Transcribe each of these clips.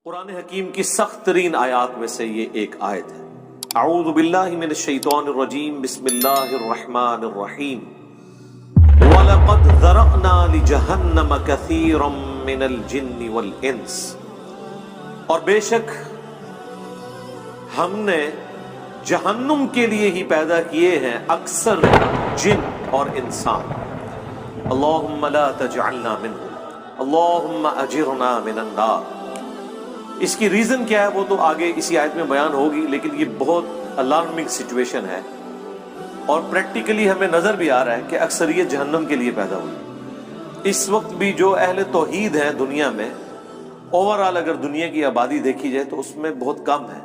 قرآن حکیم کی سخت ترین آیات میں سے یہ ایک آیت ہے۔ اعوذ باللہ من الشیطان الرجیم، بسم اللہ الرحمن الرحیم۔ وَلَقَدْ ذَرَأْنَا لِجَهَنَّمَ كَثِيرًا مِّنَ الْجِنِّ وَالْإِنسِ، اور بے شک ہم نے جہنم کے لیے ہی پیدا کیے ہیں اکثر جن اور انسان۔ اللہم لا تجعلنا منہم، اللہم اجرنا من النار۔ اس کی ریزن کیا ہے وہ تو آگے اسی آیت میں بیان ہوگی، لیکن یہ بہت الارمنگ سچویشن ہے اور پریکٹیکلی ہمیں نظر بھی آ رہا ہے کہ اکثریت جہنم کے لیے پیدا ہوئی۔ اس وقت بھی جو اہل توحید ہیں دنیا میں، اوورآل اگر دنیا کی آبادی دیکھی جائے تو اس میں بہت کم ہے،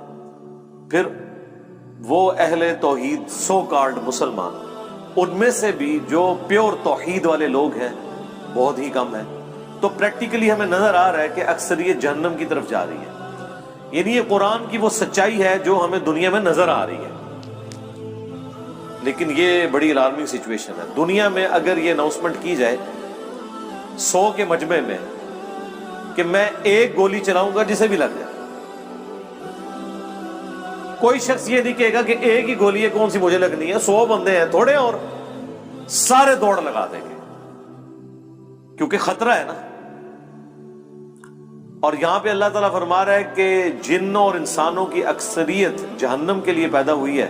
پھر وہ اہل توحید سو کالڈ مسلمان، ان میں سے بھی جو پیور توحید والے لوگ ہیں بہت ہی کم ہیں۔ تو پریکٹیکلی ہمیں نظر آ رہا ہے کہ اکثریت جہنم کی طرف جا رہی ہے، یعنی یہ قرآن کی وہ سچائی ہے جو ہمیں دنیا میں نظر آ رہی ہے، لیکن یہ بڑی الارمنگ سچویشن ہے۔ دنیا میں اگر یہ اناؤنسمنٹ کی جائے 100 کے مجمع میں کہ میں ایک گولی چلاؤں گا جسے بھی لگ جائے، کوئی شخص یہ نہیں کہے گا کہ ایک ہی گولی ہے کون سی مجھے لگنی ہے، 100 بندے ہیں تھوڑے اور سارے دوڑ لگا دیں گے، کیونکہ خطرہ ہے نا۔ اور یہاں پہ اللہ تعالیٰ فرما رہا ہے کہ جنوں اور انسانوں کی اکثریت جہنم کے لیے پیدا ہوئی ہے،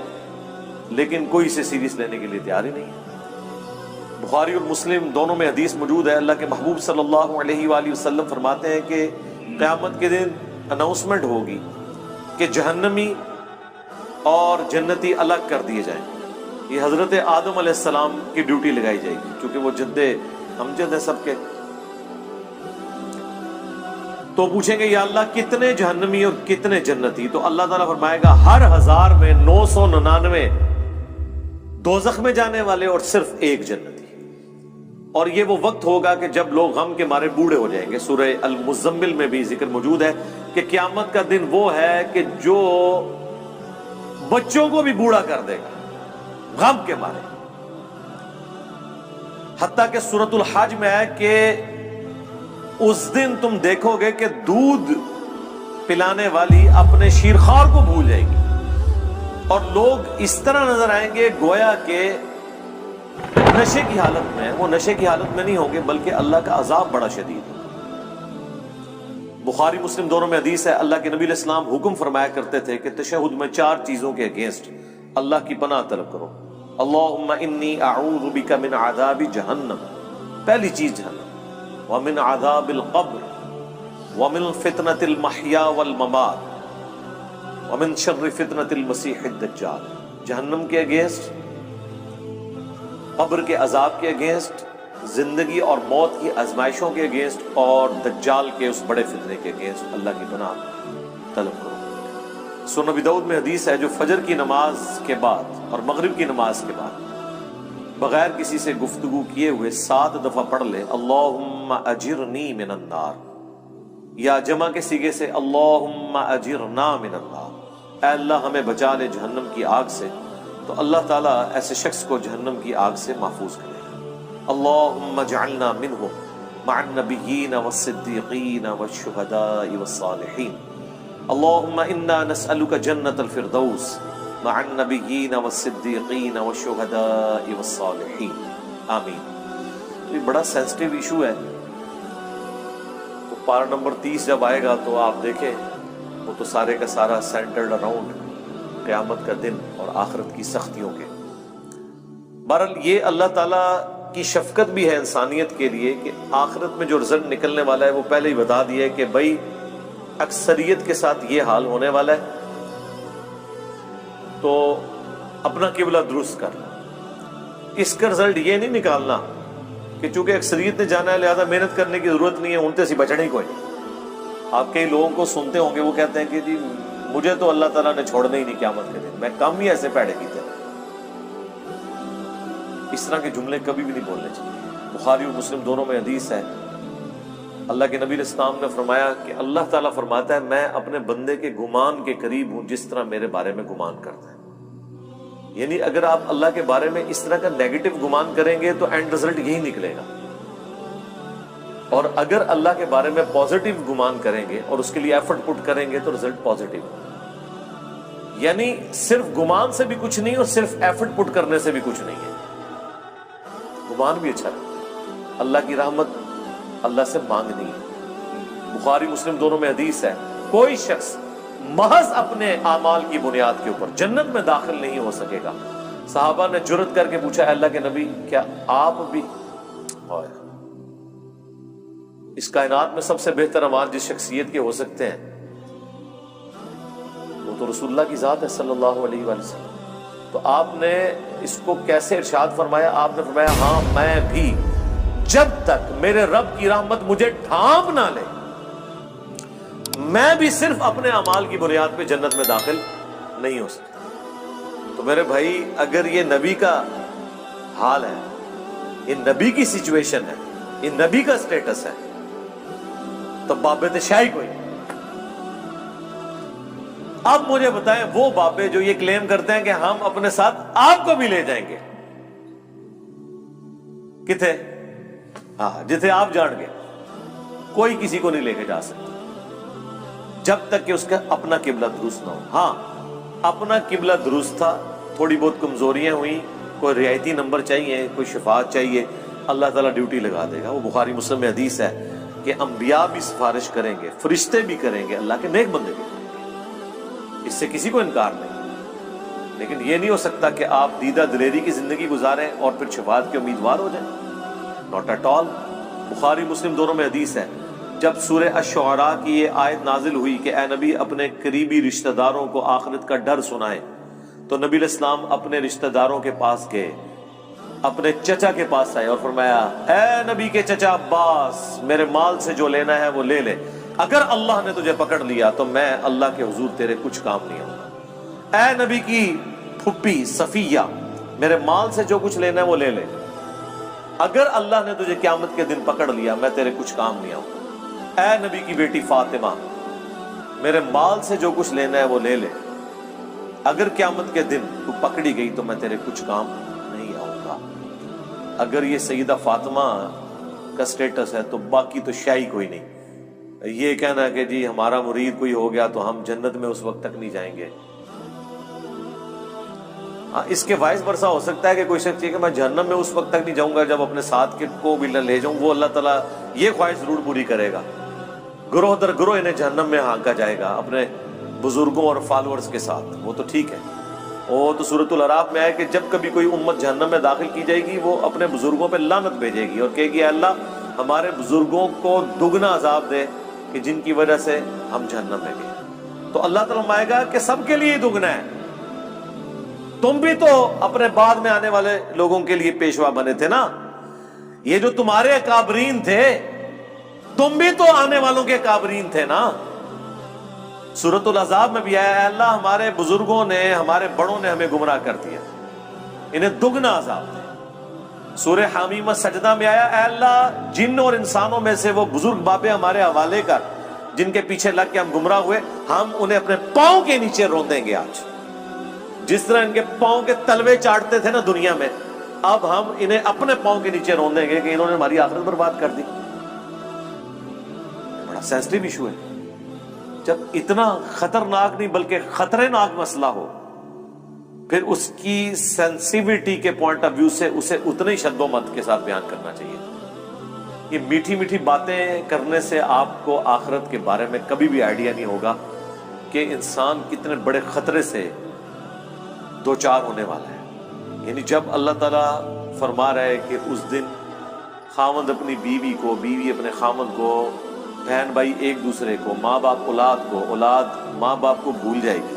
لیکن کوئی اسے سیریس لینے کے لیے تیار ہی نہیں ہے۔ بخاری اور مسلم دونوں میں حدیث موجود ہے، اللہ کے محبوب صلی اللہ علیہ وآلہ وسلم فرماتے ہیں کہ قیامت کے دن اناؤنسمنٹ ہوگی کہ جہنمی اور جنتی الگ کر دیے جائیں۔ یہ حضرت آدم علیہ السلام کی ڈیوٹی لگائی جائے گی، کیونکہ وہ جد امجد ہے سب کے۔ تو پوچھیں گے یا اللہ کتنے جہنمی اور کتنے جنتی؟ تو اللہ تعالیٰ فرمائے گا ہر 1000 میں 999 دوزخ میں جانے والے اور صرف ایک جنتی۔ اور یہ وہ وقت ہوگا کہ جب لوگ غم کے مارے بوڑھے ہو جائیں گے۔ سورہ المزمل میں بھی ذکر موجود ہے کہ قیامت کا دن وہ ہے کہ جو بچوں کو بھی بوڑھا کر دے گا غم کے مارے، حتیٰ کہ سورۃ الحج میں ہے کہ اس دن تم دیکھو گے کہ دودھ پلانے والی اپنے شیرخوار کو بھول جائے گی، اور لوگ اس طرح نظر آئیں گے گویا کہ نشے کی حالت میں۔ وہ نشے کی حالت میں نہیں ہوں گے بلکہ اللہ کا عذاب بڑا شدید ہے۔ بخاری مسلم دونوں میں حدیث ہے، اللہ کے نبی علیہ السلام حکم فرمایا کرتے تھے کہ تشہد میں 4 چیزوں کے اگینسٹ اللہ کی پناہ طلب کرو۔ اللہم انی اعوذ بک من عذاب جہنم، پہلی چیز جہنم، ومن عذاب القبر، ومن فتنة المحیا والممات، ومن شر فتنة المسیح الدجال۔ جہنم کے اگینسٹ، قبر کے عذاب کے اگینسٹ، زندگی اور موت کی آزمائشوں کے اگینسٹ، اور دجال کے اس بڑے فتنے کے اگینسٹ اللہ کی پناہ طلب کرو۔ سنن ابی داؤد میں حدیث ہے جو فجر کی نماز کے بعد اور مغرب کی نماز کے بعد بغیر کسی سے گفتگو کیے ہوئے 7 دفعہ پڑھ لے اللہم اجرنی من النار، یا جمع کے صیغے سے اللہم اجرنا من النار، اے اللہ ہمیں بچا لے جہنم کی آگ سے، تو اللہ تعالیٰ ایسے شخص کو جہنم کی آگ سے محفوظ کرے گا۔ اللہم اجعلنا منہم مع النبیین والصدیقین والشہداء والصالحین، اللہم انا نسألک جنت الفردوس مع النبیین والصدیقین والشہداء والصالحین، آمین۔ یہ بڑا سینسٹیو ایشو ہے، تو پارہ نمبر 30 جب آئے گا تو آپ دیکھیں وہ تو سارے کا سارا سینٹرڈ اراؤنڈ قیامت کا دن اور آخرت کی سختیوں کے۔ بہرحال یہ اللہ تعالیٰ کی شفقت بھی ہے انسانیت کے لیے کہ آخرت میں جو رزلٹ نکلنے والا ہے وہ پہلے ہی بتا دیا ہے کہ بھائی اکثریت کے ساتھ یہ حال ہونے والا ہے، تو اپنا قبلہ درست کر لو۔ اس کا رزلٹ یہ نہیں نکالنا کہ چونکہ اکثریت نے جانا ہے لہذا محنت کرنے کی ضرورت نہیں ہے، ان سے بچنے ہی کوئی نہیں۔ آپ کئی لوگوں کو سنتے ہوں گے وہ کہتے ہیں کہ جی مجھے تو اللہ تعالیٰ نے چھوڑنا ہی نہیں قیامت کے دن، میں کم ہی ایسے پیڑے کیتے ہیں۔ اس طرح کے جملے کبھی بھی نہیں بولنے چاہیے۔ بخاری اور مسلم دونوں میں حدیث ہے، اللہ کے نبی علیہ السلام نے فرمایا کہ اللہ تعالیٰ فرماتا ہے میں اپنے بندے کے گمان کے قریب ہوں جس طرح میرے بارے میں گمان کرتا ہے۔ یعنی اگر آپ اللہ کے بارے میں اس طرح کا نیگیٹو گمان کریں گے تو اینڈ رزلٹ یہی نکلے گا۔ اور اگر اللہ کے بارے میں پازیٹیو گمان کریں گے اور اس کے لیے ایفرٹ پٹ کریں گے تو رزلٹ پازیٹیو. یعنی صرف گمان سے بھی کچھ نہیں اور صرف ایفرٹ پٹ کرنے سے بھی کچھ نہیں ہے. گمان بھی اچھا ہے. اللہ کی رحمت اللہ سے مانگنی ہے. بخاری مسلم دونوں میں حدیث ہے, کوئی شخص محض اپنے اعمال کی بنیاد کے اوپر جنت میں داخل نہیں ہو سکے گا. صحابہ نے جرت کر کے پوچھا, اللہ کے نبی کیا آپ بھی؟ اس کائنات میں سب سے بہتر اعمال جس شخصیت کے ہو سکتے ہیں وہ تو رسول اللہ کی ذات ہے صلی اللہ علیہ وآلہ وسلم. تو آپ نے اس کو کیسے ارشاد فرمایا؟ آپ نے فرمایا ہاں میں بھی, جب تک میرے رب کی رحمت مجھے ڈھانپ نہ لے میں بھی صرف اپنے اعمال کی بنیاد پہ جنت میں داخل نہیں ہو سکتا. تو میرے بھائی اگر یہ نبی کا حال ہے, یہ نبی کی سچویشن ہے, یہ نبی کا سٹیٹس ہے, تو بابے شاہی کوئی. اب مجھے بتائیں وہ بابے جو یہ کلیم کرتے ہیں کہ ہم اپنے ساتھ آپ کو بھی لے جائیں گے, کتنے؟ ہاں جتنے آپ جان گے, کوئی کسی کو نہیں لے کے جا سکتا جب تک کہ اس کا اپنا قبلہ درست نہ ہو. ہاں اپنا قبلہ درست تھا, تھوڑی بہت کمزوریاں ہوئیں, کوئی رعایتی نمبر چاہیے, کوئی شفاعت چاہیے, اللہ تعالیٰ ڈیوٹی لگا دے گا. وہ بخاری مسلم میں حدیث ہے کہ انبیاء بھی سفارش کریں گے, فرشتے بھی کریں گے, اللہ کے نیک بندے بھی کریں گے, اس سے کسی کو انکار نہیں. لیکن یہ نہیں ہو سکتا کہ آپ دیدہ دلیری کی زندگی گزاریں اور پھر شفاعت کے امیدوار ہو جائیں. Not at all. بخاری مسلم دونوں میں حدیث ہے, جب سورہ الشعراء کی یہ آیت نازل ہوئی کہ اے نبی اپنے قریبی رشتہ داروں کو آخرت کا ڈر سنائیں, تو نبی علیہ السلام اپنے رشتہ داروں کے پاس گئے, اپنے چچا کے پاس آئے اور فرمایا اے نبی کے چچا عباس, میرے مال سے جو لینا ہے وہ لے لے, اگر اللہ نے تجھے پکڑ لیا تو میں اللہ کے حضور تیرے کچھ کام نہیں آؤں گا. اے نبی کی پھپھی صفیہ, میرے مال سے جو کچھ لینا ہے وہ لے لے, اگر اللہ نے تجھے قیامت کے دن پکڑ لیا میں تیرے کچھ کام نہیں آؤں گا. اے نبی کی بیٹی فاطمہ, میرے مال سے جو کچھ لینا ہے وہ لے لے, اگر قیامت کے دن تو پکڑی گئی تو میں تیرے کچھ کام نہیں آؤں گا. اگر یہ سیدہ فاطمہ کا سٹیٹس ہے تو باقی تو شاہی کوئی نہیں. یہ کہنا کہ جی ہمارا مرید کوئی ہو گیا تو ہم جنت میں اس وقت تک نہیں جائیں گے. ہاں اس کے وائس برسا ہو سکتا ہے کہ کوئی شخص یہ کہ میں جہنم میں اس وقت تک نہیں جاؤں گا جب اپنے ساتھ کے کو بھی لے جاؤں. وہ اللہ تعالیٰ یہ خواہش ضرور پوری کرے گا, گروہ در گروہ انہیں جہنم میں ہانکا جائے گا اپنے بزرگوں اور فالورز کے ساتھ. وہ تو ٹھیک ہے, وہ تو سورۃ الاعراف میں ہے کہ جب کبھی کوئی امت جہنم میں داخل کی جائے گی وہ اپنے بزرگوں پہ لعنت بھیجے گی اور کہے گی اے اللہ ہمارے بزرگوں کو دگنا عذاب دے کہ جن کی وجہ سے ہم جہنم میں گئے. تو اللہ تعالیٰ فرمائے گا کہ سب کے لیے دگنا ہے, تم بھی تو اپنے بعد میں آنے والے لوگوں کے لیے پیشوا بنے تھے نا, یہ جو تمہارے اکابرین تھے تم بھی تو آنے والوں کے اکابرین تھے نا. سورۃ الاحزاب میں بھی آیا ہے اللہ ہمارے بزرگوں نے ہمارے بڑوں نے ہمیں گمراہ کر دیا, انہیں دگنا عذاب دے. سورہ حمیمہ سجدہ میں آیا اے اللہ جن اور انسانوں میں سے وہ بزرگ بابے ہمارے حوالے کر جن کے پیچھے لگ کے ہم گمراہ ہوئے, ہم انہیں اپنے پاؤں کے نیچے روندیں گے. آج جس طرح ان کے پاؤں کے تلوے چاٹتے تھے نا دنیا میں, اب ہم انہیں اپنے پاؤں کے نیچے روندیں گے کہ انہوں نے ہماری آخرت برباد کر دی. بڑا سینسٹیو ایشو ہے. جب اتنا خطرناک نہیں بلکہ خطرے ناک مسئلہ ہو پھر اس کی سینسیوٹی کے پوائنٹ آف ویو سے اسے اتنے ہی شد و مت کے ساتھ بیان کرنا چاہیے. یہ میٹھی میٹھی باتیں کرنے سے آپ کو آخرت کے بارے میں کبھی بھی آئیڈیا نہیں ہوگا کہ انسان کتنے بڑے خطرے سے دو چار ہونے والا ہے. یعنی جب اللہ تعالیٰ فرما رہا ہے کہ اس دن خاوند اپنی بیوی کو, بیوی اپنے خاوند کو, بہن بھائی ایک دوسرے کو, ماں باپ اولاد کو, اولاد ماں باپ کو بھول جائے گی,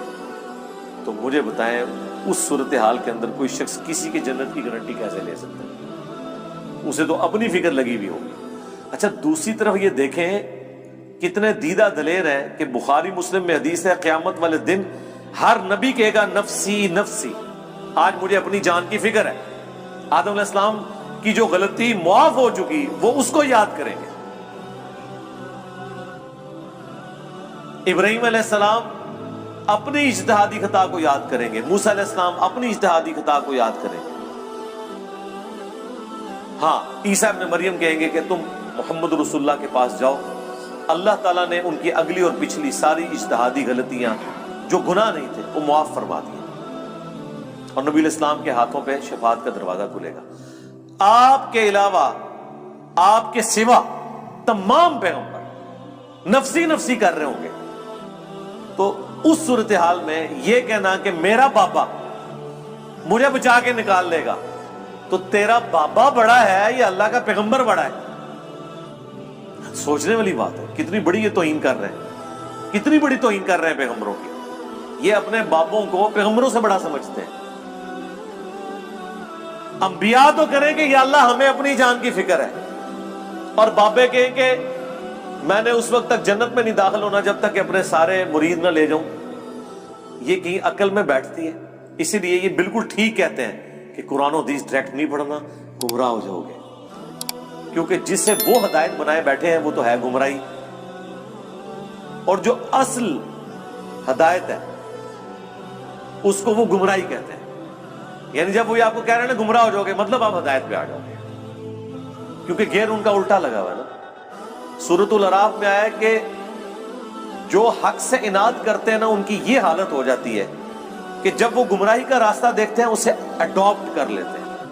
تو مجھے بتائیں اس صورتحال کے اندر کوئی شخص کسی کی جنت کی گارنٹی کیسے لے سکتا ہے؟ اسے تو اپنی فکر لگی ہوئی ہوگی. اچھا دوسری طرف یہ دیکھیں کتنے دیدہ دلیر ہیں کہ بخاری مسلم میں حدیث ہے قیامت والے دن ہر نبی کہے گا نفسی نفسی, آج مجھے اپنی جان کی فکر ہے. آدم علیہ السلام کی جو غلطی معاف ہو چکی وہ اس کو یاد کریں گے. ابراہیم علیہ السلام اپنی اجتہادی خطا کو یاد کریں گے, موسیٰ علیہ السلام اپنی اجتہادی خطا کو یاد کریں گے. ہاں عیسیٰ ابن مریم کہیں گے کہ تم محمد رسول اللہ کے پاس جاؤ، اللہ تعالیٰ نے ان کی اگلی اور پچھلی ساری اجتہادی غلطیاں جو گناہ نہیں تھے وہ معاف فرما دیے، اور نبی الاسلام کے ہاتھوں پہ شفاعت کا دروازہ کھلے گا۔ آپ کے علاوہ، آپ کے سوا تمام پیغمبر نفسی نفسی کر رہے ہوں گے، تو اس صورتحال میں یہ کہنا کہ میرا بابا مجھے بچا کے نکال لے گا، تو تیرا بابا بڑا ہے یا اللہ کا پیغمبر بڑا ہے؟ سوچنے والی بات ہے، کتنی بڑی یہ توہین کر رہے ہیں، کتنی بڑی توہین کر رہے ہیں پیغمبروں کی۔ یہ اپنے بابوں کو پیغمبروں سے بڑا سمجھتے ہیں۔ انبیاء تو کریں کہ یا اللہ ہمیں اپنی جان کی فکر ہے، اور بابے کہیں کہ میں نے اس وقت تک جنت میں نہیں داخل ہونا جب تک کہ اپنے سارے مرید نہ لے جاؤں۔ یہ کہیں عقل میں بیٹھتی ہے؟ اسی لیے یہ بالکل ٹھیک کہتے ہیں کہ قرآن و حدیث ڈائریکٹ نہیں پڑھنا، گمراہ ہو جاؤ گے، کیونکہ جس سے وہ ہدایت بنائے بیٹھے ہیں وہ تو ہے گمراہی، اور جو اصل ہدایت ہے اس کو وہ گمراہی کہتے ہیں۔ یعنی جب وہ آپ کو کہہ رہے ہیں نا گمراہ ہو جاؤ گے، مطلب آپ ہدایت پہ آ جاؤ گے، کیونکہ گیر ان کا الٹا لگا ہوا ہے نا۔ سورۃ الاعراف میں آیا کہ جو حق سے اناد کرتے ہیں نا ان کی یہ حالت ہو جاتی ہے کہ جب وہ گمراہی کا راستہ دیکھتے ہیں اسے اڈاپٹ کر لیتے ہیں،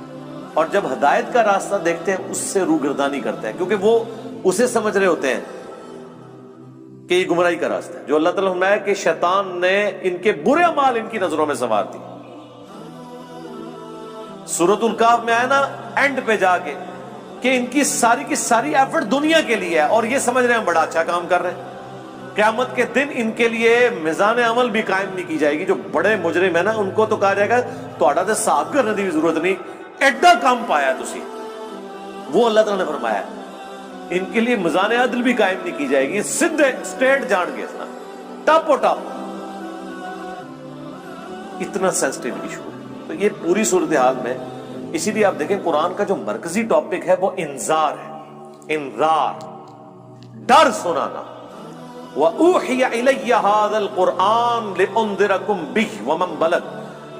اور جب ہدایت کا راستہ دیکھتے ہیں اس سے روگردانی کرتے ہیں، کیونکہ وہ اسے سمجھ رہے ہوتے ہیں کہ یہ گمراہی کا راستہ ہے۔ جو اللہ تعالیٰ نے فرمایا کہ شیطان نے ان کے برے اعمال ان کی نظروں میں سنوار دی۔ سورۃ الکہف میں آیا نا اینڈ پہ جا کے کہ ان کی ساری ایفرٹ دنیا کے لیے ہے، اور یہ سمجھ رہے ہیں ہم بڑا اچھا کام کر رہے ہیں۔ قیامت کے دن ان کے لیے میزان عمل بھی قائم نہیں کی جائے گی۔ جو بڑے مجرم ہیں نا ان کو تو کہا جائے گا تہاڈا تے حساب کرنے کی ضرورت نہیں، ایڈا کام پایا تسی۔ وہ اللہ تعالیٰ نے فرمایا ان کے لیے میزان عدل بھی قائم نہیں کی جائے گی، سیدھے اسٹریٹ جان کے اتنا ٹاپ و ٹاپ۔ اتنا سینسٹیو ایشو ہے۔ تو یہ پوری صورتحال میں اسی لیے آپ دیکھیں قرآن کا جو مرکزی ٹاپک ہے وہ انذار ہے، انذار، ڈر سنانا۔ وَأُوحِيَ إِلَيَّ هَذَا الْقُرْآنُ لِأُنذِرَكُمْ بِهِ وَمَنْ بَلَغَ۔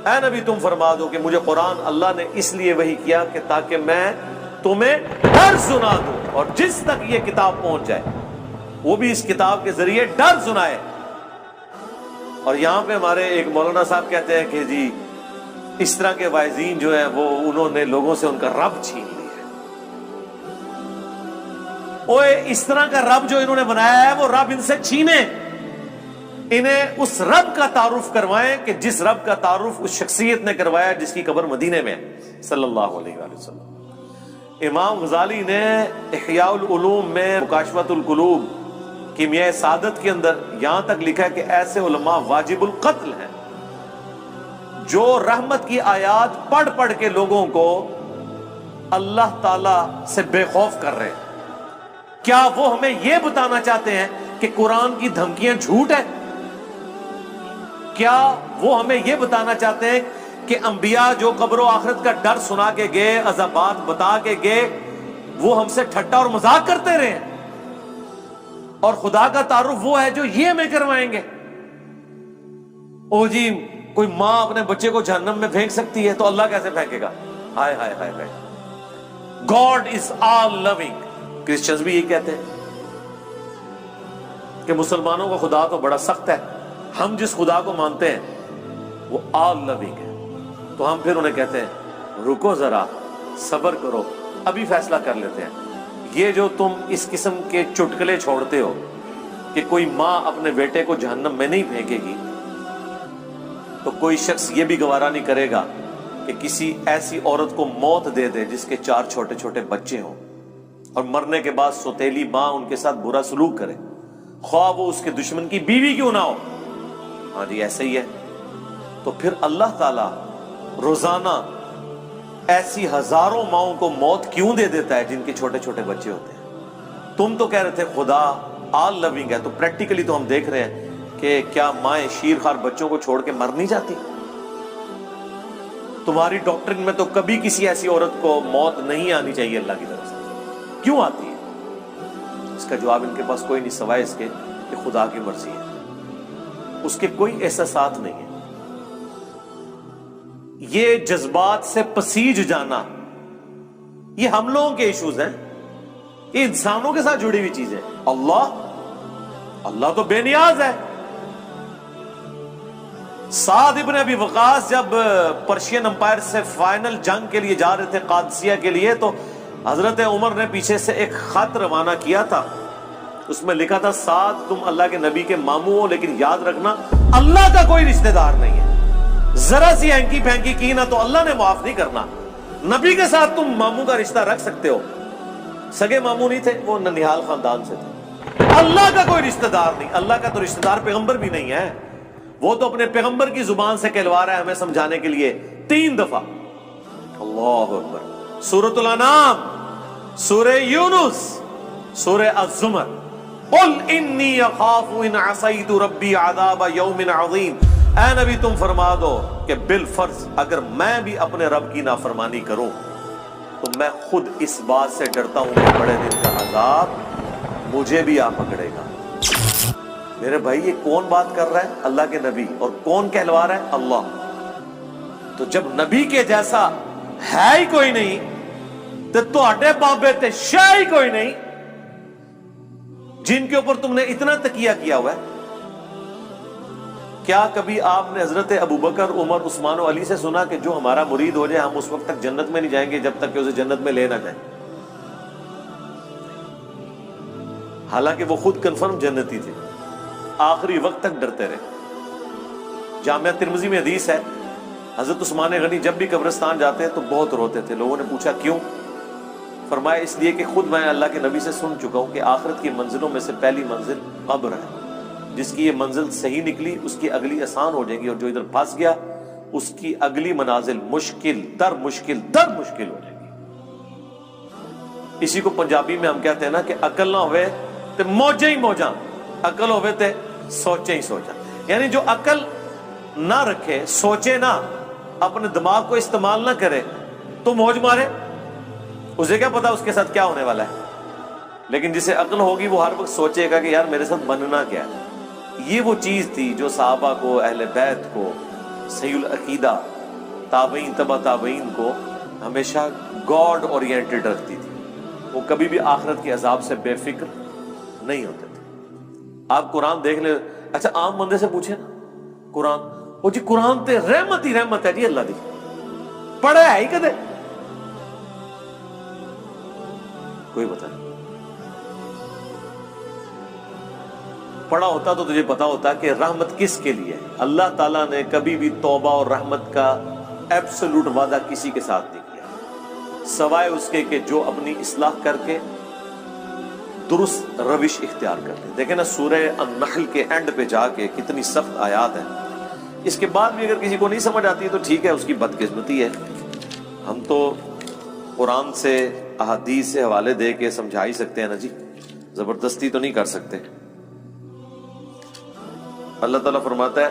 اے نبی تم فرما دو کہ مجھے قرآن اللہ نے اس لیے وحی کیا کہ تاکہ میں تمہیں ڈر سنا دوں، اور جس تک یہ کتاب پہنچ جائے وہ بھی اس کتاب کے ذریعے ڈر سنائے۔ اور یہاں پہ ہمارے ایک مولانا صاحب کہتے ہیں کہ جی اس طرح کے واعظین جو ہیں وہ انہوں نے لوگوں سے ان کا رب چھین لیا ہے۔ اوے اس طرح کا رب جو انہوں نے بنایا ہے وہ رب ان سے چھینے، انہیں اس رب کا تعارف کروائیں کہ جس رب کا تعارف اس شخصیت نے کروایا جس کی قبر مدینے میں ہے صلی اللہ علیہ وآلہ وسلم۔ امام غزالی نے احیاء العلوم میں مکاشفۃ القلوب کیمیاء سعادت کے اندر یہاں تک لکھا ہے کہ ایسے علماء واجب القتل ہیں جو رحمت کی آیات پڑھ پڑھ کے لوگوں کو اللہ تعالی سے بے خوف کر رہے ہیں۔ کیا وہ ہمیں یہ بتانا چاہتے ہیں کہ قرآن کی دھمکیاں جھوٹ ہیں؟ کیا وہ ہمیں یہ بتانا چاہتے ہیں کہ انبیاء جو قبر و آخرت کا ڈر سنا کے گئے، عذابات بتا کے گئے، وہ ہم سے ٹھٹا اور مذاق کرتے رہے ہیں، اور خدا کا تعارف وہ ہے جو یہ ہمیں کروائیں گے؟ او جی کوئی ماں اپنے بچے کو جہنم میں پھینک سکتی ہے تو اللہ کیسے پھینکے گا؟ ہائے ہائے ہائے ہائے۔ God is all living. Christians بھی یہی کہتے ہیں کہ مسلمانوں کا خدا تو بڑا سخت ہے، ہم جس خدا کو مانتے ہیں وہ آل لونگ ہے۔ تو ہم پھر انہیں کہتے ہیں رکو ذرا، صبر کرو، ابھی فیصلہ کر لیتے ہیں۔ یہ جو تم اس قسم کے چٹکلے چھوڑتے ہو کہ کوئی ماں اپنے بیٹے کو جہنم میں نہیں پھینکے گی، تو کوئی شخص یہ بھی گوارا نہیں کرے گا کہ کسی ایسی عورت کو موت دے دے جس کے 4 چھوٹے چھوٹے بچے ہوں، اور مرنے کے بعد سوتیلی ماں ان کے ساتھ برا سلوک کرے، خواہ وہ اس کے دشمن کی بیوی کیوں نہ ہو۔ ہاں جی ایسا ہی ہے۔ تو پھر اللہ تعالیٰ روزانہ ایسی ہزاروں ماؤں کو موت کیوں دے دیتا ہے جن کے چھوٹے چھوٹے بچے ہوتے ہیں؟ تم تو کہہ رہے تھے خدا آل لونگ ہے، تو پریکٹیکلی تو ہم دیکھ رہے ہیں کہ کیا مائیں شیر خوار بچوں کو چھوڑ کے مر نہیں جاتی؟ تمہاری ڈاکٹرن میں تو کبھی کسی ایسی عورت کو موت نہیں آنی چاہیے اللہ کی طرف سے، کیوں آتی ہے؟ اس کا جواب ان کے پاس کوئی نہیں سوائے اس کے کہ خدا کی مرضی ہے، اس کے کوئی احساسات نہیں ہے۔ یہ جذبات سے پسیج جانا یہ ہم لوگوں کے ایشوز ہیں۔ یہ انسانوں کے ساتھ جڑی ہوئی چیزیں. اللہ تو بے نیاز ہے. سعد ابن ابی وقاص جب پرشین امپائر سے فائنل جنگ کے لیے جا رہے تھے قادسیہ کے لیے، تو حضرت عمر نے پیچھے سے ایک خط روانہ کیا تھا. اس میں لکھا تھا سعد تم اللہ کے نبی کے ماموں ہو، لیکن یاد رکھنا اللہ کا کوئی رشتہ دار نہیں ہے. ذرا سی ہینکی پھینکی کی نا تو اللہ نے معاف نہیں کرنا. نبی کے ساتھ تم ماموں کا رشتہ رکھ سکتے ہو. سگے ماموں نہیں تھے، وہ ننیال خاندان سے تھے. اللہ کا کوئی رشتہ دار نہیں. اللہ کا تو رشتہ دار پیغمبر بھی نہیں ہے. وہ تو اپنے پیغمبر کی زبان سے کہلوا رہا ہے ہمیں سمجھانے کے لیے 3 دفعہ. اللہ اکبر. سورۃ الانعام، سورہ یونس، سورہ الزمر. قل انی اخاف ان عصیت ربی عذاب یوم عظیم. اے نبی تم فرما دو کہ بالفرض اگر میں بھی اپنے رب کی نافرمانی کروں تو میں خود اس بات سے ڈرتا ہوں کہ بڑے دن کا عذاب مجھے بھی آ پکڑے گا. میرے بھائی یہ کون بات کر رہا ہے؟ اللہ کے نبی. اور کون کہلوا رہا ہے؟ اللہ. تو جب نبی کے جیسا ہے ہی کوئی نہیں تو تہاڈے بابے تے شے ہی کوئی نہیں جن کے اوپر تم نے اتنا تکیہ کیا ہوا ہے. کیا کبھی آپ نے حضرت ابوبکر، عمر، عثمان و علی سے سنا کہ جو ہمارا مرید ہو جائے ہم اس وقت تک جنت میں نہیں جائیں گے جب تک کہ اسے جنت میں لے نہ جائیں؟ حالانکہ وہ خود کنفرم جنتی تھے. آخری وقت تک ڈرتے رہے. جامعہ ترمذی میں حدیث ہے حضرت عثمان غنی جب بھی قبرستان جاتے ہیں تو بہت روتے تھے. لوگوں نے پوچھا کیوں؟ فرمایا اس لیے کہ خود میں اللہ کے نبی سے سن چکا ہوں کہ آخرت کی منزلوں میں سے پہلی منزل قبر ہے. جس کی یہ منزل صحیح نکلی اس کی اگلی آسان ہو جائے گی، اور جو ادھر پھنس گیا اس کی اگلی منازل مشکل در مشکل در مشکل ہو جائے گی. اسی کو پنجابی میں ہم کہتے ہیں نا کہ عقل نہ ہوئے تے موجیں ہی موجاں، عقل ہوئے تے سوچیں ہی سوچاں. یعنی جو عقل نہ رکھے، سوچے نہ، اپنے دماغ کو استعمال نہ کرے تو موج مارے. اسے کیا پتا اس کے ساتھ کیا ہونے والا ہے. لیکن جسے عقل ہوگی وہ ہر وقت سوچے گا کہ یار میرے ساتھ بننا کیا ہے. یہ وہ چیز تھی جو صحابہ کو، اہل بیت کو، صحیح العقیدہ، تابعین تبع تابعین کو ہمیشہ گاڈ اورینٹڈ رکھتی تھی. وہ کبھی بھی آخرت کے عذاب سے بے فکر نہیں ہوتے تھے. آپ قرآن دیکھ لیں. اچھا عام بندے سے پوچھیں نا قرآن، وہ جی قرآن تے رحمت ہی رحمت ہے جی اللہ دی، پڑھا ہے ہی کدے؟ کوئی بتا نہیں. پڑھا ہوتا تو تجھے پتا ہوتا کہ رحمت کس کے لیے ہے. اللہ تعالیٰ نے کبھی بھی توبہ اور رحمت کا ایبسولوٹ وعدہ کسی کے ساتھ نہیں کیا سوائے اس کے کہ جو اپنی اصلاح کر کے درست روش اختیار کر لے. دیکھیں نا سورہ النحل کے اینڈ پہ جا کے کتنی سخت آیات ہیں. اس کے بعد بھی اگر کسی کو نہیں سمجھ آتی ہے تو ٹھیک ہے، اس کی بدقسمتی ہے. ہم تو قرآن سے احادیث سے حوالے دے کے سمجھا ہی سکتے ہیں نا جی، زبردستی تو نہیں کر سکتے. اللہ تعالیٰ فرماتا ہے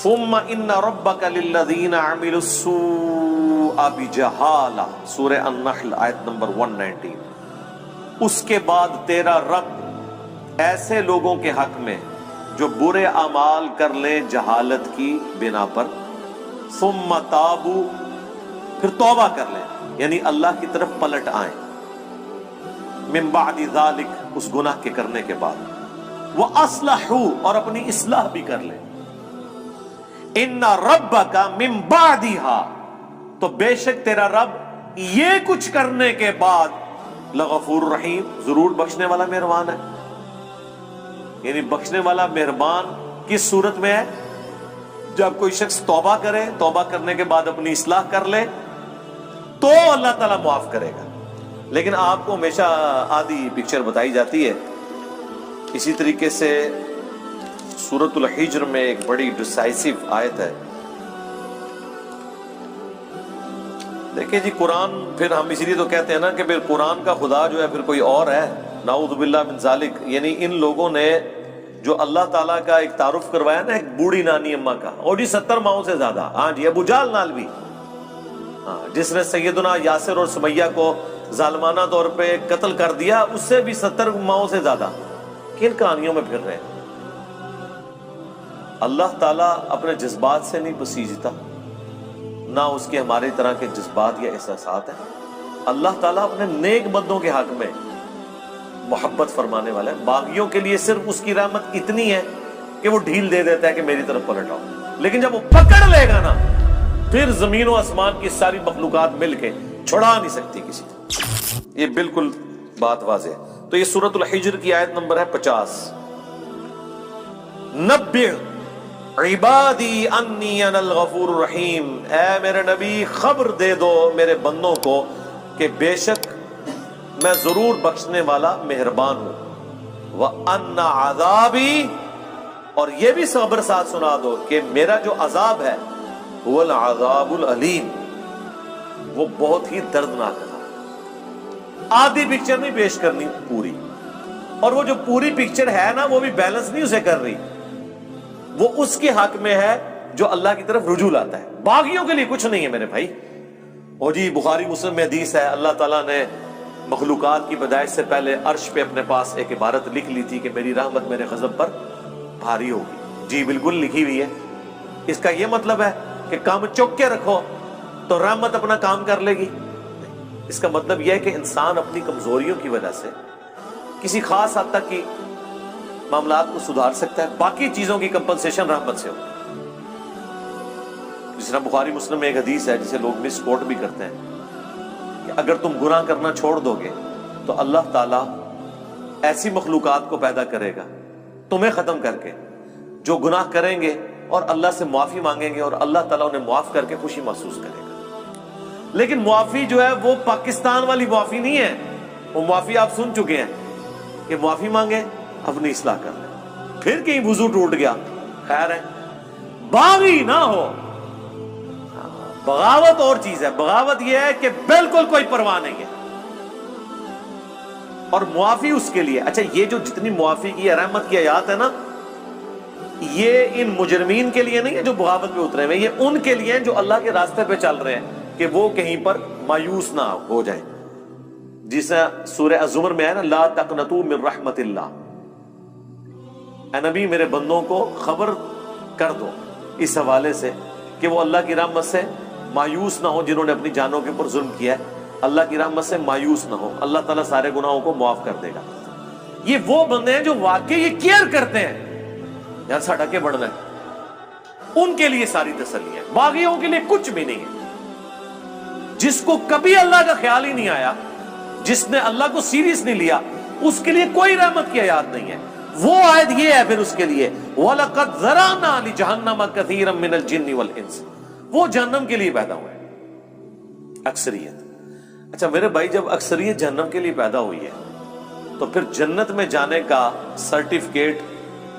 ثم ان ربک للذین عملوا السوء بجہالہ، سورہ النحل آیت نمبر 119. اس کے بعد تیرا رب ایسے لوگوں کے حق میں جو برے اعمال کر لیں جہالت کی بنا پر، ثم تابوا، پھر توبہ کر لیں، یعنی اللہ کی طرف پلٹ آئیں، من بعد ذالک، اس گناہ کے کرنے کے بعد، وَأَصْلَحُوا، اور اپنی اصلاح بھی کر لیں. إِنَّ رَبَّكَ مِن بَعْدِهَا، تو بے شک تیرا رب یہ کچھ کرنے کے بعد لغفور رحیم، ضرور بخشنے والا مہربان ہے. یعنی بخشنے والا مہربان کس صورت میں ہے؟ جب کوئی شخص توبہ کرے، توبہ کرنے کے بعد اپنی اصلاح کر لے تو اللہ تعالیٰ معاف کرے گا. لیکن آپ کو ہمیشہ آدھی پکچر بتائی جاتی ہے. اسی طریقے سے سورۃ الحجر میں ایک بڑی ڈسائسو آیت ہے. دیکھیں جی قرآن، پھر ہم اسی لیے تو کہتے ہیں نا کہ پھر قرآن کا خدا جو ہے پھر کوئی اور ہے، نعوذ باللہ من ذالک. یعنی ان لوگوں نے جو اللہ تعالیٰ کا ایک تعارف کروایا نا ایک بوڑھی نانی اماں کا، اور جی 70 ماؤں سے زیادہ. ہاں جی ابو جہل نال بھی، ہاں جس نے سیدنا یاسر اور سمیہ کو ظالمانہ طور پہ قتل کر دیا، اس سے بھی 70 ماؤں سے زیادہ. کن کہانیوں میں پھر رہے ہیں؟ اللہ تعالیٰ اپنے جذبات سے نہیں بسیجتا، نہ اس کے ہمارے طرح کے جذبات یا احساسات ہیں. اللہ تعالیٰ اپنے نیک بندوں کے حق میں محبت فرمانے والا ہے. باغیوں کے لیے صرف اس کی رحمت اتنی ہے کہ وہ ڈھیل دے دیتا ہے کہ میری طرف پلٹ آؤ, لیکن جب وہ پکڑ لے گا نا پھر زمین و آسمان کی ساری مخلوقات مل کے چھڑا نہیں سکتی کسی کو. یہ بالکل بات واضح ہے. تو یہ سورۃ الحجر کی آیت نمبر ہے 50. نبئ عبادی انی انا الغفور الرحیم, اے میرے نبی خبر دے دو میرے بندوں کو کہ بے شک میں ضرور بخشنے والا مہربان ہوں. وَأَنَّ عَذَابِي, اور یہ بھی خبر ساتھ سنا دو کہ میرا جو عذاب ہے هُوَ الْعَذَابُ الْعَلِيمُ, وہ بہت ہی دردناک ہے. آدھی پکچر نہیں پیش کرنی پوری, اور وہ جو پوری پکچر ہے نا وہ بھی بیلنس نہیں اسے کر رہی, وہ اس کے حق میں ہے جو اللہ کی طرف رجوع لاتا ہے. باغیوں کے لیے کچھ نہیں ہے میرے بھائی. اور جی بخاری مسلم میں حدیث ہے, اللہ تعالیٰ نے مخلوقات کی پیدائش سے پہلے عرش پہ اپنے پاس ایک عبارت لکھ لی تھی کہ میری رحمت میرے غضب پر بھاری ہوگی. جی بالکل لکھی ہوئی ہے. اس کا یہ مطلب ہے کہ کام چوک کے رکھو تو رحمت اپنا کام کر لے گی. اس کا مطلب یہ ہے کہ انسان اپنی کمزوریوں کی وجہ سے کسی خاص حد تک کی معاملات کو سدھار سکتا ہے, باقی چیزوں کی کمپنسیشن رحمت سے ہوگی. جس طرح بخاری مسلم میں ایک حدیث ہے جسے لوگ مس کوٹ بھی کرتے ہیں کہ اگر تم گناہ کرنا چھوڑ دو گے تو اللہ تعالیٰ ایسی مخلوقات کو پیدا کرے گا تمہیں ختم کر کے جو گناہ کریں گے اور اللہ سے معافی مانگیں گے, اور اللہ تعالیٰ انہیں معاف کر کے خوشی محسوس کرے گا. لیکن معافی جو ہے وہ پاکستان والی معافی نہیں ہے. وہ معافی آپ سن چکے ہیں کہ معافی مانگے اپنی اصلاح کر لیں, پھر کہیں وضو ٹوٹ گیا خیر ہے. باغی نہ ہو. بغاوت اور چیز ہے. بغاوت یہ ہے کہ بالکل کوئی پرواہ نہیں ہے, اور معافی اس کے لیے. اچھا یہ جو جتنی معافی کی رحمت کی آیات ہے نا, یہ ان مجرمین کے لیے نہیں ہے جو بغاوت پہ اترے ہوئے, یہ ان کے لیے ہیں جو اللہ کے راستے پہ چل رہے ہیں کہ وہ کہیں پر مایوس نہ ہو جائیں. جیسا سورہ الزمر میں ہے نا, لا تقنطوا من رحمت اللہ. اے نبی میرے بندوں کو خبر کر دو اس حوالے سے کہ وہ اللہ کی رحمت سے مایوس نہ ہو. جنہوں نے اپنی جانوں کے اوپر ظلم کیا ہے اللہ کی رحمت سے مایوس نہ ہو, اللہ تعالیٰ سارے گناہوں کو معاف کر دے گا. یہ وہ بندے ہیں جو واقعی یہ کیئر کرتے ہیں یار ساڈا کے بڑھنا ہے, ان کے لیے ساری تسلی ہے. باغیوں کے لیے کچھ بھی نہیں ہے. جس کو کبھی اللہ کا خیال ہی نہیں آیا, جس نے اللہ کو سیریس نہیں لیا, اس کے لیے کوئی رحمت کی آیات نہیں ہے. وہ آیت یہ ہے پھر اس کے لیے وَلَقَدْ ذَرَأْنَا لِجَهَنَّمَ كَثِيرًا مِنَ الْجِنِّ وَالْإِنسِ, وہ جہنم کے لیے پیدا ہوئے اکثریت. اچھا میرے بھائی جب اکثریت جہنم کے لیے پیدا ہوئی ہے تو پھر جنت میں جانے کا سرٹیفکیٹ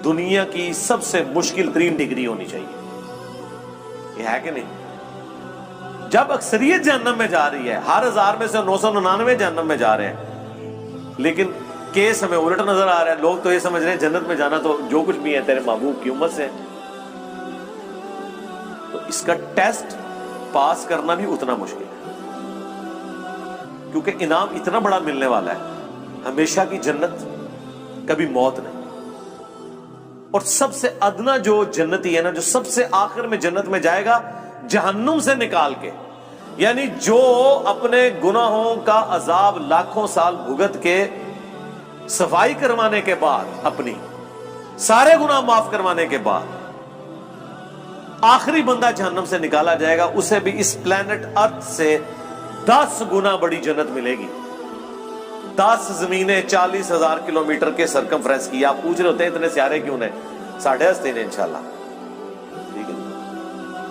دنیا کی سب سے مشکل ترین ڈگری ہونی چاہیے. یہ ہے کہ نہیں؟ جب اکثریت جہنم میں جا رہی ہے, ہر 1000 میں سے 999 جہنم میں جا رہے ہیں, لیکن کیس ہمیں الٹ نظر آ رہا ہے. لوگ تو یہ سمجھ رہے ہیں جنت میں جانا تو جو کچھ بھی ہے تیرے محبوب کی امت سے. تو اس کا ٹیسٹ پاس کرنا بھی اتنا مشکل ہے, کیونکہ انعام اتنا بڑا ملنے والا ہے, ہمیشہ کی جنت, کبھی موت نہیں. اور سب سے ادنا جو جنتی ہے نا, جو سب سے آخر میں جنت میں جائے گا جہنم سے نکال کے, یعنی جو اپنے گناہوں کا عذاب لاکھوں سال بھگت کے صفائی کروانے کے بعد, اپنی سارے گناہ معاف کروانے کے بعد آخری بندہ جہنم سے نکالا جائے گا, اسے بھی اس پلانٹ ارتھ سے 10 گنا بڑی جنت ملے گی. 10 زمینیں 40,000 کلومیٹر کے سرکمفرنس کی. آپ پوچھ رہے ہوتے ہیں اتنے سیارے کیوں نے, 8.5 ہیں انشاءاللہ. ٹھیک ہے,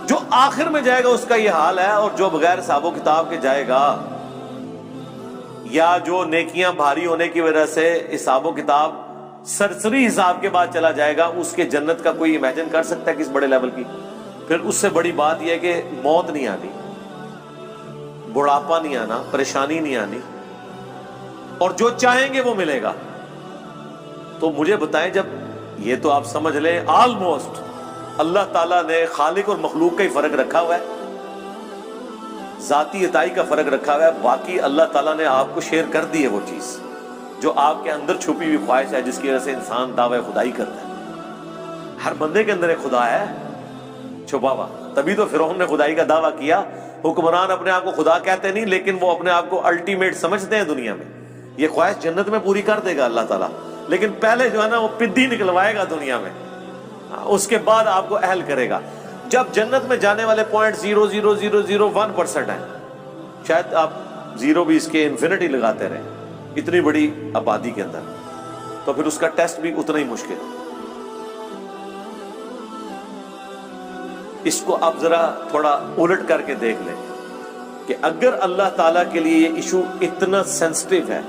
جو آخر میں جائے گا اس کا یہ حال ہے, اور جو بغیر حساب و کتاب کے جائے گا یا جو نیکیاں بھاری ہونے کی وجہ سے حساب و کتاب سرسری حساب کے بعد چلا جائے گا, اس کے جنت کا کوئی امیجن کر سکتا ہے کس بڑے لیول کی. پھر اس سے بڑی بات یہ ہے کہ موت نہیں آنی, بڑھاپا نہیں آنا, پریشانی نہیں آنی, اور جو چاہیں گے وہ ملے گا. تو مجھے بتائیں, جب یہ تو آپ سمجھ لیں آلموسٹ اللہ تعالیٰ نے خالق اور مخلوق کا ہی فرق رکھا ہوا ہے, ذاتی عطائی کا فرق رکھا ہوا ہے, باقی اللہ تعالیٰ نے آپ کو شیئر کر دی ہے وہ چیز جو آپ کے اندر چھپی ہوئی خواہش ہے, جس کی وجہ سے انسان دعوی خدائی کرتا ہے. ہر بندے کے اندر ایک خدا ہے چھپا ہوا, تبھی تو فرعون نے خدائی کا دعویٰ کیا حکمران اپنے آپ کو خدا کہتے نہیں، لیکن وہ اپنے آپ کو الٹیمیٹ سمجھتے ہیں دنیا میں. یہ خواہش جنت میں پوری کر دے گا اللہ تعالیٰ، لیکن پہلے جو ہے نا وہ پدی نکلوائے گا دنیا میں، اس کے بعد آپ کو اہل کرے گا. جب جنت میں جانے والے 0.00001% ہیں، شاید آپ زیرو بھی اس کے انفینٹی لگاتے رہیں اتنی بڑی آبادی کے اندر، تو پھر اس کا ٹیسٹ بھی اتنا ہی مشکل ہے. اس کو آپ ذرا تھوڑا الٹ کر کے دیکھ لیں کہ اگر اللہ تعالیٰ کے لیے یہ ایشو اتنا سینسٹیو ہے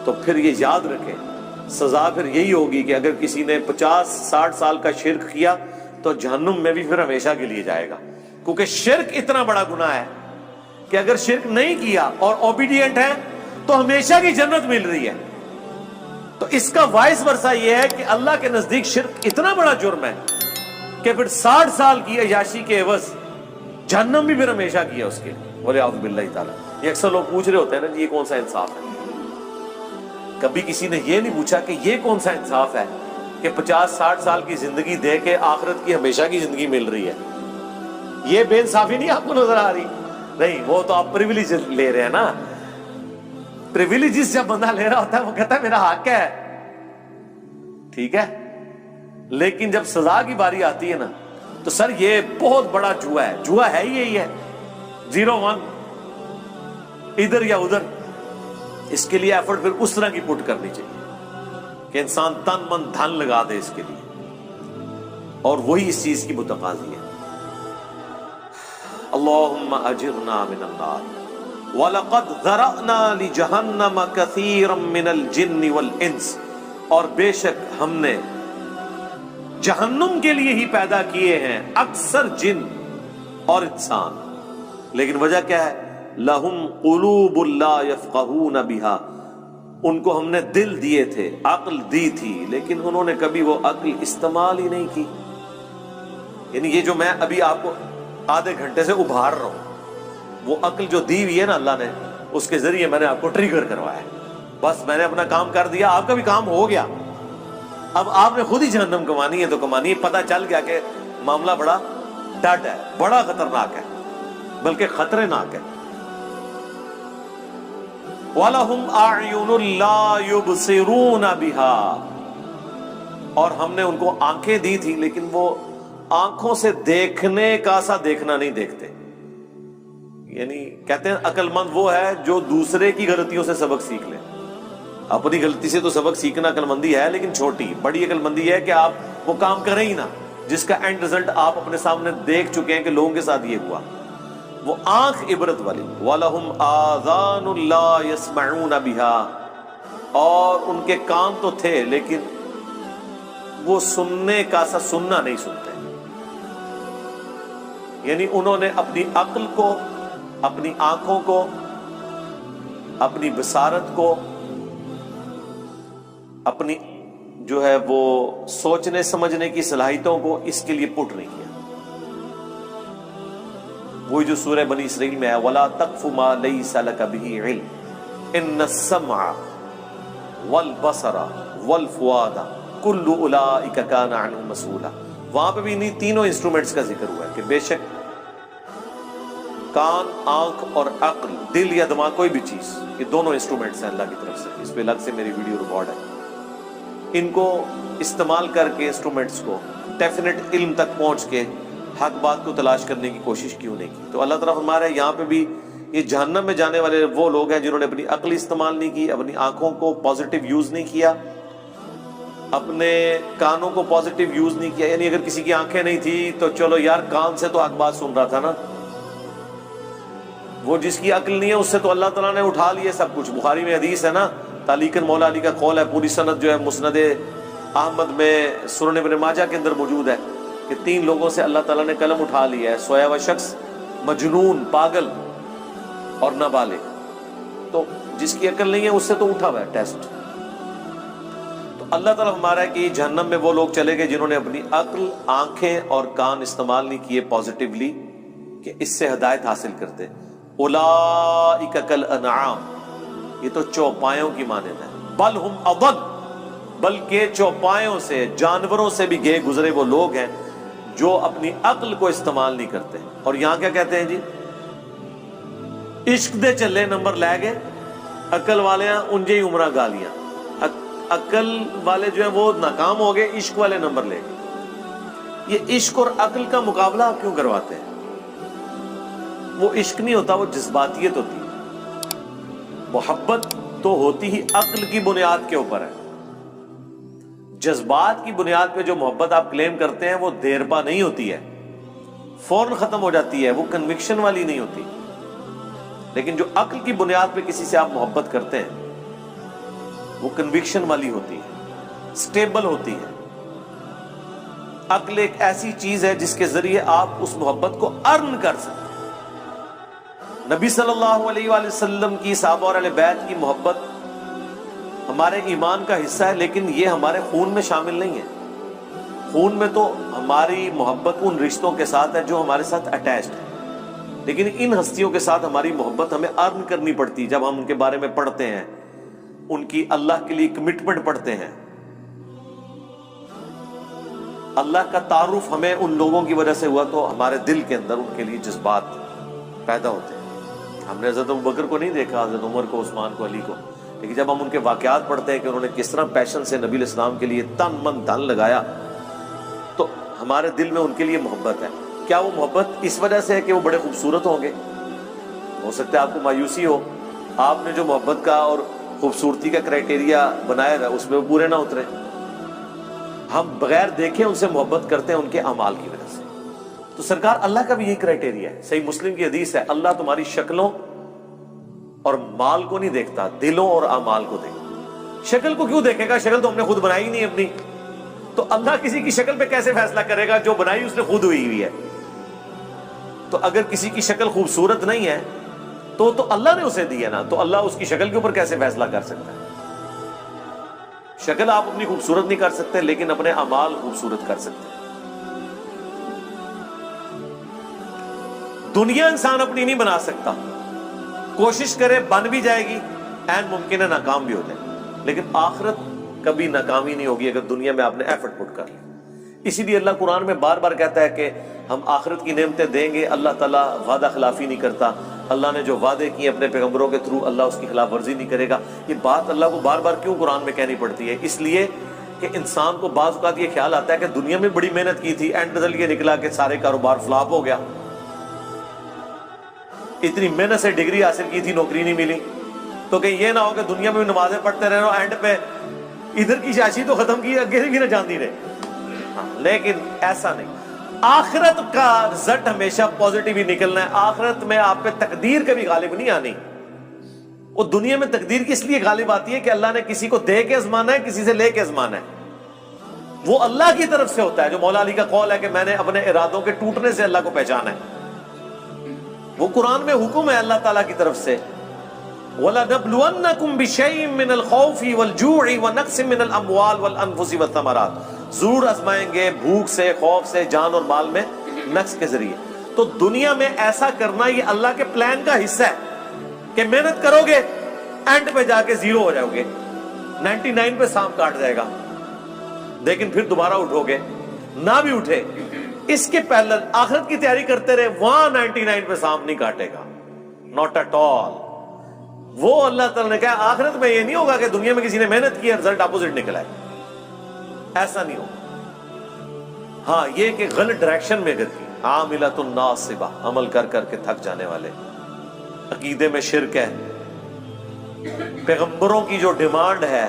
تو پھر یہ یاد رکھیں سزا پھر یہی ہوگی کہ اگر کسی نے 50-60 سال کا شرک کیا تو جہنم میں بھی پھر ہمیشہ کے لیے جائے گا، کیونکہ شرک اتنا بڑا گناہ ہے کہ اگر شرک نہیں کیا اور اوبیڈینٹ ہے تو ہمیشہ کی جنت مل رہی ہے. تو اس کا وائس ورثہ یہ ہے کہ اللہ کے نزدیک شرک اتنا بڑا جرم ہے کہ پھر 60 سال کی عیاشی کے عوض جہنم بھی پھر ہمیشہ کیا اس کے لیے، وَلِعَوْذُ بِاللَّهِ تعالیٰ. یہ اکثر لوگ پوچھ رہے ہوتے ہیں نا جی یہ کون سا انصاف ہے. کبھی کسی نے یہ نہیں پوچھا کہ یہ کون سا انصاف ہے کہ 50-60 سال کی زندگی دے کے آخرت کی ہمیشہ کی زندگی مل رہی ہے. یہ بے انصافی نہیں آپ کو نظر آ رہی؟ نہیں، وہ تو آپ پریویلیج لے رہے ہیں نا. پریویلیجز جب بندہ لے رہا ہوتا ہے وہ کہتا ہے میرا حق ہے، ٹھیک ہے، لیکن جب سزا کی باری آتی ہے نا تو سر یہ بہت بڑا جوا ہے. جوا ہے ہی یہی ہے، 0-1 ادھر یا ادھر. اس کے لیے ایفرٹ پھر اس طرح کی پٹ کرنی چاہیے کہ انسان تن من دھن لگا دے اس کے لیے، اور وہی اس چیز کی متقاضی ہے. اللہم اجرنا من النار وَلَقَدْ ذَرَأْنَا لِجَهَنَّمَ كَثِيرًا مِّنَ الْجِنِّ وَالْإِنسِ، اور بے شک ہم نے جہنم کے لیے ہی پیدا کیے ہیں اکثر جن اور انسان. لیکن وجہ کیا ہے؟ لَهُمْ قُلُوبٌ لَا يَفْقَهُونَ بِهَا، ان کو ہم نے دل دیے تھے، عقل دی تھی، لیکن انہوں نے کبھی وہ عقل استعمال ہی نہیں کی. یعنی یہ جو میں ابھی آپ کو آدھے گھنٹے سے ابھار رہا ہوں، وہ عقل جو دی ہوئی ہے نا اللہ نے، اس کے ذریعے میں نے آپ کو ٹریگر کروایا. بس میں نے اپنا کام کر دیا، آپ کا بھی کام ہو گیا. اب آپ نے خود ہی جہنم کمانی ہے تو کمانی ہے. پتہ چل گیا کہ معاملہ بڑا ڈٹ ہے، بڑا خطرناک ہے، بلکہ خطرے ناک ہے. وَلَهُمْ أَعْيُنٌ لَا يُبْصِرُونَ بِهَا، اور ہم نے ان کو آنکھیں دی تھی لیکن وہ آنکھوں سے دیکھنے کا سا دیکھنا نہیں دیکھتے. یعنی کہتے ہیں عقل مند وہ ہے جو دوسرے کی غلطیوں سے سبق سیکھ لے. اپنی غلطی سے تو سبق سیکھنا عقل مندی ہے، لیکن چھوٹی. بڑی عقل مندی ہے کہ آپ وہ کام کریں ہی نہ جس کا اینڈ رزلٹ آپ اپنے سامنے دیکھ چکے ہیں کہ لوگوں کے ساتھ یہ ہوا. وہ آنکھ عبرت والی. وَلَهُمْ آذَانٌ لَا يَسْمَعُونَ بِهَا، اور ان کے کان تو تھے لیکن وہ سننے کا سا سننا نہیں سنتے. یعنی انہوں نے اپنی عقل کو، اپنی آنکھوں کو، اپنی بصارت کو، اپنی جو ہے وہ سوچنے سمجھنے کی صلاحیتوں کو اس کے لیے پٹ نہیں کیا. وہی جو سورہ بنی اسرائیل میں ہے وَلَا تَقْفُ مَا لَيْسَ لَكَ بِهِ عِلْمٌ إِنَّ السَّمْعَ وَالْبَصَرَ وَالْفُؤَادَ كُلُّ أُولَئِكَ كَانَ عَنْهُ مَسْئُولًا. وہاں پہ بھی انہیں تینوں انسٹرومنٹس کا ذکر ہوا ہے کہ بے شک کان، آنکھ اور عقل، دل یا دماغ، کوئی بھی چیز، یہ دونوں انسٹرومنٹس ہیں اللہ کی طرف سے. اس پہ الگ سے میری ویڈیو ریکارڈ ہے. ان کو استعمال کر کے انسٹرومنٹس کو ڈیفینیٹ علم تک پہنچ کے حق بات کو تلاش کرنے کی کوشش کیوں نہیں کی. تو اللہ تعالیٰ فرما رہا ہے یہاں پہ بھی یہ جہنم میں جانے والے وہ لوگ ہیں جنہوں نے اپنی عقل استعمال نہیں کی، اپنی آنکھوں کو پازیٹیو یوز نہیں کیا، اپنے کانوں کو پازیٹیو یوز نہیں کیا. یعنی اگر کسی کی آنکھیں نہیں تھی تو چلو یار کان سے تو حق بات سن رہا تھا نا، وہ جس کی عقل نہیں ہے اس سے تو اللہ تعالیٰ نے اٹھا لیا سب کچھ. بخاری میں حدیث ہے نا، تعلیقاً مولا علی کا قول ہے، پوری سند جو ہے مسند احمد میں، سنن ابن ماجہ کے اندر موجود ہے کہ 3 لوگوں سے اللہ تعالیٰ نے قلم اٹھا لیا ہے، سویا ہوا شخص، مجنون، پاگل اور نابالغ. تو جس کی عقل نہیں ہے اس سے تو اٹھا ہوا ہے ٹیسٹ. تو اللہ تعالیٰ ہمارا ہے کہ جہنم میں وہ لوگ چلے گئے جنہوں نے اپنی عقل، آنکھیں اور کان استعمال نہیں کیے پازیٹیولی کہ اس سے ہدایت حاصل کرتے. اولئک کالانعام، یہ تو چوپایوں کی مانند ہے. بل ہم اضل، بلکہ چوپایوں سے، جانوروں سے بھی گئے گزرے وہ لوگ ہیں جو اپنی عقل کو استعمال نہیں کرتے. اور یہاں کیا کہتے ہیں جی؟ عشق دے چلے نمبر لے گئے، عقل والے ہیں انجے ہی عمرہ گالیاں، عقل والے جو ہیں وہ ناکام ہو گئے، عشق والے نمبر لے گئے۔ یہ عشق اور عقل کا مقابلہ آپ کیوں کرواتے ہیں؟ وہ عشق نہیں ہوتا، وہ جذباتیت ہوتی ہے۔ محبت تو ہوتی ہی عقل کی بنیاد کے اوپر ہے۔ جذبات کی بنیاد پہ جو محبت آپ کلیم کرتے ہیں وہ دیر پا نہیں ہوتی ہے، فوراً ختم ہو جاتی ہے، وہ کنوکشن والی نہیں ہوتی۔ لیکن جو عقل کی بنیاد پہ کسی سے آپ محبت کرتے ہیں وہ کنوکشن والی ہوتی ہے، سٹیبل ہوتی ہے۔ عقل ایک ایسی چیز ہے جس کے ذریعے آپ اس محبت کو ارن کر سکتے ہیں۔ نبی صلی اللہ علیہ وآلہ وسلم کی، صحابہ اور اہل بیت کی محبت ہمارے ایمان کا حصہ ہے، لیکن یہ ہمارے خون میں شامل نہیں ہے۔ خون میں تو ہماری محبت ان رشتوں کے ساتھ ہے جو ہمارے ساتھ اٹیچڈ ہے، لیکن ان ہستیوں کے ساتھ ہماری محبت ہمیں ارن کرنی پڑتی۔ جب ہم ان کے بارے میں پڑھتے ہیں، ان کی اللہ کے لیے کمٹمنٹ پڑھتے ہیں، اللہ کا تعارف ہمیں ان لوگوں کی وجہ سے ہوا تو ہمارے دل کے اندر ان کے لیے جذبات پیدا ہوتے ہیں۔ ہم نے حضرت ابوبکر کو نہیں دیکھا، حضرت عمر کو، عثمان کو، علی کو، لیکن جب ہم ان کے واقعات پڑھتے ہیں کہ انہوں نے کس طرح پیشن سے نبی علیہ السلام کے لیے تن من دھن لگایا، تو ہمارے دل میں ان کے لیے محبت ہے۔ کیا وہ محبت اس وجہ سے ہے کہ وہ بڑے خوبصورت ہوں گے؟ ہو سکتا ہے آپ کو مایوسی ہو، آپ نے جو محبت کا اور خوبصورتی کا کرائٹیریا بنایا ہے اس میں وہ پورے نہ اترے۔ ہم بغیر دیکھے ان سے محبت کرتے ہیں ان کے اعمال کی وجہ سے۔ تو سرکار اللہ کا بھی یہی کرائٹیریا ہے۔ صحیح مسلم کی حدیث ہے، اللہ تمہاری شکلوں اور مال کو نہیں دیکھتا، دلوں اور اعمال کو دیکھتا۔ شکل کو کیوں دیکھے گا؟ شکل تو ہم نے خود بنائی نہیں اپنی، تو اللہ کسی کی شکل پہ کیسے فیصلہ کرے گا؟ جو بنائی اس نے خود ہوئی ہے۔ تو اگر کسی کی شکل خوبصورت نہیں ہے تو اللہ نے اسے دی ہے نا، تو اللہ اس کی شکل کے اوپر کیسے فیصلہ کر سکتا ہے؟ شکل آپ اپنی خوبصورت نہیں کر سکتے، لیکن اپنے اعمال خوبصورت کر سکتے ہیں۔ دنیا انسان اپنی نہیں بنا سکتا، کوشش کرے بن بھی جائے گی، عین ممکن ہے ناکام بھی ہو جائے، لیکن آخرت کبھی ناکامی نہیں ہوگی اگر دنیا میں آپ نے ایفرٹ پٹ کر لی۔ اسی لیے اللہ قرآن میں بار بار کہتا ہے کہ ہم آخرت کی نعمتیں دیں گے، اللہ تعالیٰ وعدہ خلافی نہیں کرتا، اللہ نے جو وعدے کیے اپنے پیغمبروں کے تھرو اللہ اس کی خلاف ورزی نہیں کرے گا۔ یہ بات اللہ کو بار بار کیوں قرآن میں کہنی پڑتی ہے؟ اس لیے کہ انسان کو بعض اوقات یہ خیال آتا ہے کہ دنیا میں بڑی محنت کی تھی، اینڈ رزلٹ یہ نکلا کہ سارے کاروبار فلاپ ہو گیا، اتنی محنت سے ڈگری حاصل کی تھی نوکری نہیں ملی، تو کہ یہ نہ ہو کہ دنیا میں بھی نمازیں پڑھتے رہے اور اینڈ پہ ادھر کی شاشی تو ختم کی، اگے بھی نہ جاندی رہے۔ لیکن ایسا نہیں، آخرت کا رزلٹ ہمیشہ پازیٹیو ہی نکلنا ہے۔ آخرت میں آپ پہ تقدیر کبھی غالب نہیں آنی۔ وہ دنیا میں تقدیر کس لیے غالب آتی ہے کہ اللہ نے کسی کو دے کے آزمانا ہے، کسی سے لے کے آزمانا ہے۔ وہ اللہ کی طرف سے ہوتا ہے، جو مولا علی کا قول ہے کہ میں نے اپنے ارادوں کے ٹوٹنے سے اللہ کو پہچانا ہے۔ وہ قرآن میں حکم ہے اللہ تعالیٰ کی طرف سے، وَلَنَبْلُوَنَّكُمْ بِشَيْءٍ مِّنَ الْخَوْفِ وَالْجُوعِ وَنَقْصٍ مِّنَ الْأَمْوَالِ وَالْأَنفُسِ وَالثَّمَرَاتِ، ضرور آزمائیں گے بھوک سے، خوف سے، جان اور مال میں نقص کے ذریعے۔ تو دنیا میں ایسا کرنا یہ اللہ کے پلان کا حصہ ہے کہ محنت کرو گے، اینڈ پہ جا کے زیرو ہو جاؤ گے، 99 پہ سانپ کاٹ جائے گا، لیکن پھر دوبارہ اٹھو گے، نہ بھی اٹھے اس کے پہلے آخرت کی تیاری کرتے رہے، وہاں 99 پہ سانپ نہیں کاٹے گا، ناٹ ایٹ آل۔ وہ اللہ تعالیٰ نے کہا آخرت میں یہ نہیں ہوگا کہ دنیا میں کسی نے محنت کی ہے رزلٹ اپوزٹ نکلا ہے، ایسا نہیں ہوگا۔ ہاں یہ کہ غلط ڈائریکشن میں اگر کی، عاملۃ ناصبہ، عمل کر کر کے تھک جانے والے، عقیدے میں شرک ہے، پیغمبروں کی جو ڈیمانڈ ہے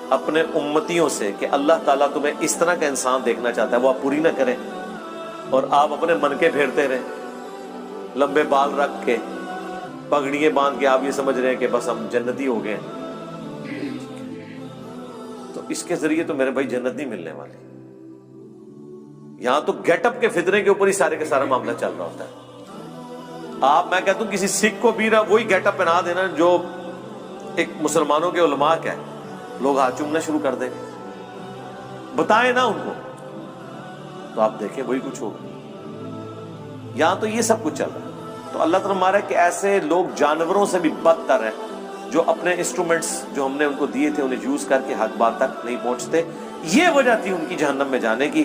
اپنے امتیوں سے کہ اللہ تعالیٰ تمہیں اس طرح کا انسان دیکھنا چاہتا ہے، وہ آپ پوری نہ کریں اور آپ اپنے من کے پھیرتے رہیں، لمبے بال رکھ کے، پگڑیاں باندھ کے آپ یہ سمجھ رہے ہیں کہ بس ہم جنتی ہو گئے ہیں، تو اس کے ذریعے تو میرے بھائی جنت نہیں ملنے والی۔ یہاں تو گیٹ اپ کے فتنے کے اوپر ہی سارے کا سارا معاملہ چل رہا ہوتا ہے۔ آپ، میں کہتا ہوں کسی سکھ کو بھی وہی گیٹ اپ پہنا دینا جو ایک مسلمانوں کے علماء کا ہے، لوگ ہاتھ چومنا شروع کر دیں گے، بتائیں نا ان کو، تو آپ دیکھیں وہی کچھ ہوگا۔ یہاں تو یہ سب کچھ چل رہا ہے۔ تو اللہ تعالیٰ ہمارا کہ ایسے لوگ جانوروں سے بھی بدتر ہیں جو اپنے انسٹرومنٹس جو ہم نے ان کو دیے تھے انہیں یوز کر کے حق بات تک نہیں پہنچتے۔ یہ وجہ تھی ان کی جہنم میں جانے کی۔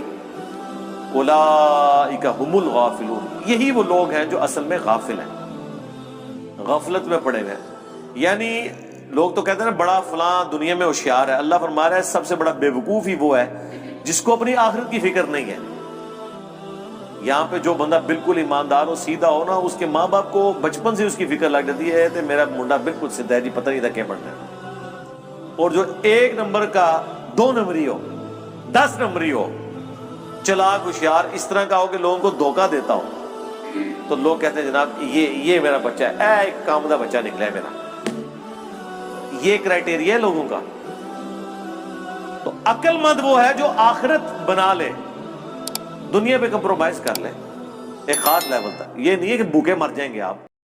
اولئک ھم الغافلون، یہی وہ لوگ ہیں جو اصل میں غافل ہیں۔ غفلت میں پڑے ہوئے ہیں. یعنی لوگ تو کہتے ہیں نا بڑا فلاں دنیا میں ہوشیار ہے. اللہ فرما رہا ہے سب سے بڑا بے وقوف ہی وہ ہے جس کو اپنی آخرت کی فکر نہیں ہے. یہاں پہ جو بندہ بالکل ایماندار ہو سیدھا ہو نا، اس کے ماں باپ کو بچپن سے اس کی فکر لگ جاتی ہے کہ میرا منڈا بالکل سیدھا ہے جی، پتہ نہیں تھا کیا پڑھنا ہے. اور جو 1 نمبر کا 2 نمبری ہو 10 نمبری ہو، چلاک ہوشیار اس طرح کا ہو کہ لوگوں کو دھوکہ دیتا ہو، تو لوگ کہتے ہیں جناب یہ میرا بچہ ہے، ایک کامدہ بچہ نکلا ہے میرا. یہ کرائٹیریا ہے لوگوں کا. تو عقل مند وہ ہے جو آخرت بنا لے، دنیا پہ کمپرومائز کر لے ایک خاص لیول تک. یہ نہیں ہے کہ بھوکے مر جائیں گے آپ.